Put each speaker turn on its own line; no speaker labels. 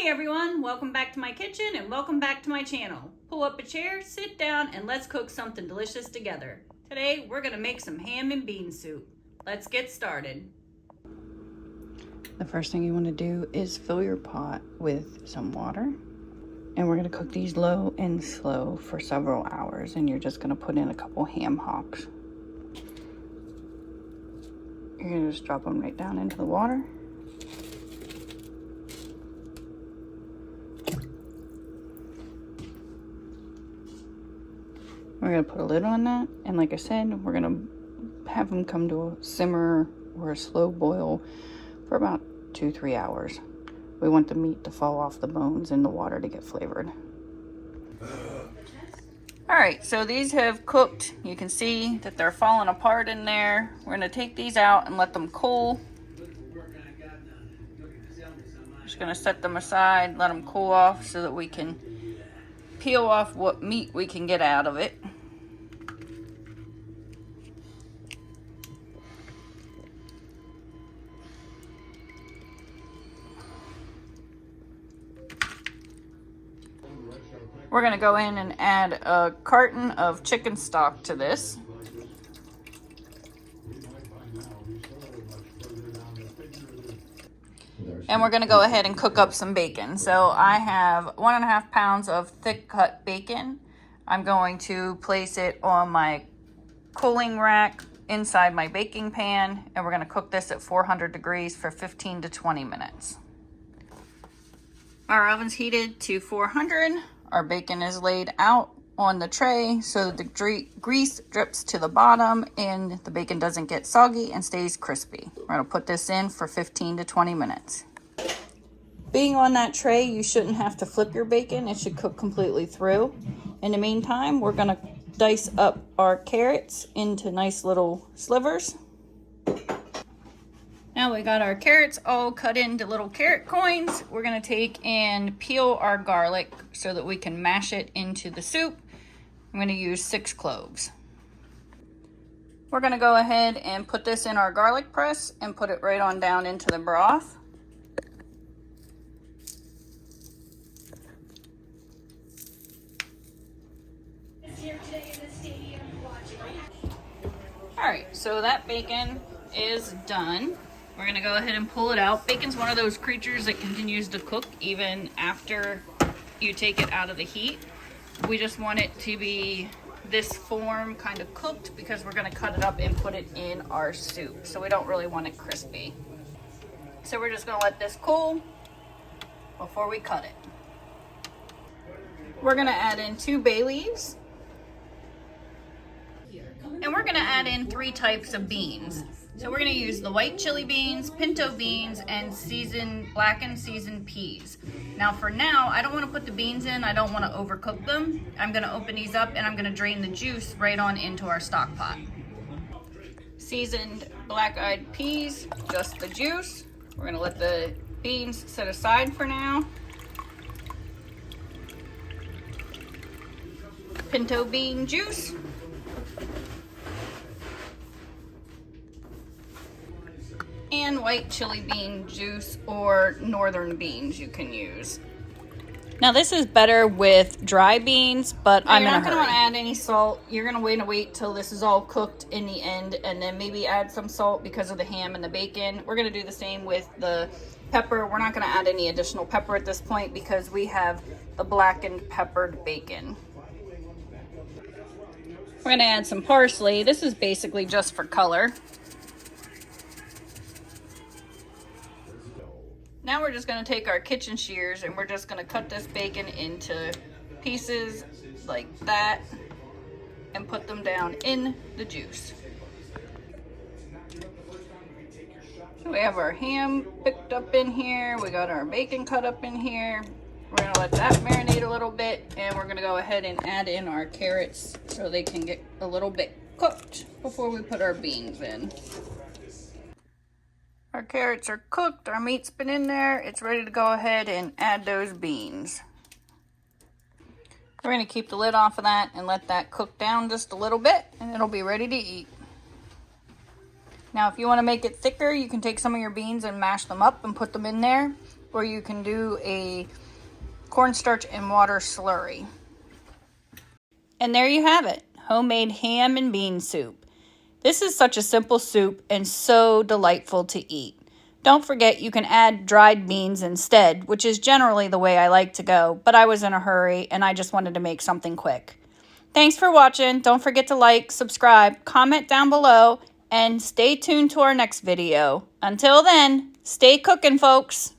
Hey everyone, welcome back to my kitchen and welcome back to my channel. Pull up a chair, sit down, and let's cook something delicious together. Today we're gonna make some ham and bean soup. Let's get started.
The first thing you want to do is fill your pot with some water. And we're gonna cook these low and slow for several hours, and you're just gonna put in a couple ham hocks. You're gonna just drop them right down into the water. We're gonna put a lid on that, and like I said, we're gonna have them come to a simmer or a slow boil for about 2-3 hours. We want the meat to fall off the bones in the water to get flavored. All right, so these have cooked. You can see that they're falling apart in there. We're gonna take these out and let them cool. Just gonna set them aside, let them cool off so that we can peel off what meat we can get out of it. We're gonna go in and add a carton of chicken stock to this. And we're gonna go ahead and cook up some bacon. So I have 1.5 pounds of thick cut bacon. I'm going to place it on my cooling rack inside my baking pan, and we're gonna cook this at 400 degrees for 15 to 20 minutes. Our oven's heated to 400. Our bacon is laid out on the tray so the grease drips to the bottom and the bacon doesn't get soggy and stays crispy. We're gonna put this in for 15 to 20 minutes. Being on that tray, you shouldn't have to flip your bacon. It should cook completely through. In the meantime, we're gonna dice up our carrots into nice little slivers. Now we got our carrots all cut into little carrot coins. We're gonna take and peel our garlic so that we can mash it into the soup. I'm gonna use 6 cloves. We're gonna go ahead and put this in our garlic press and put it right on down into the broth. All right, so that bacon is done. We're gonna go ahead and pull it out. Bacon's one of those creatures that continues to cook even after you take it out of the heat. We just want it to be this form kind of cooked because we're gonna cut it up and put it in our soup. So we don't really want it crispy. So we're just gonna let this cool before we cut it. We're gonna add in 2 bay leaves. And we're gonna add in 3 types of beans. So we're gonna use the white chili beans, pinto beans, and blackened seasoned peas. Now for now, I don't wanna put the beans in, I don't wanna overcook them. I'm gonna open these up and I'm gonna drain the juice right on into our stock pot. Seasoned black-eyed peas, just the juice. We're gonna let the beans set aside for now. Pinto bean juice. And white chili bean juice or northern beans you can use. Now this is better with dry beans, but I'm not going to want to add any salt. You're going to wait till this is all cooked in the end and then maybe add some salt because of the ham and the bacon. We're going to do the same with the pepper. We're not going to add any additional pepper at this point because we have the blackened peppered bacon. We're going to add some parsley. This is basically just for color. Now we're just going to take our kitchen shears and we're just going to cut this bacon into pieces like that and put them down in the juice. So we have our ham picked up in here. We got our bacon cut up in here. We're going to let that marinate a little bit and we're going to go ahead and add in our carrots so they can get a little bit cooked before we put our beans in. Our carrots are cooked, our meat's been in there, it's ready to go ahead and add those beans. We're going to keep the lid off of that and let that cook down just a little bit and it'll be ready to eat. Now if you want to make it thicker, you can take some of your beans and mash them up and put them in there. or you can do a cornstarch and water slurry. And there you have it, homemade ham and bean soup. This is such a simple soup and so delightful to eat. Don't forget you can add dried beans instead, which is generally the way I like to go, but I was in a hurry and I just wanted to make something quick. Thanks for watching. Don't forget to like, subscribe, comment down below, and stay tuned to our next video. Until then, stay cooking, folks.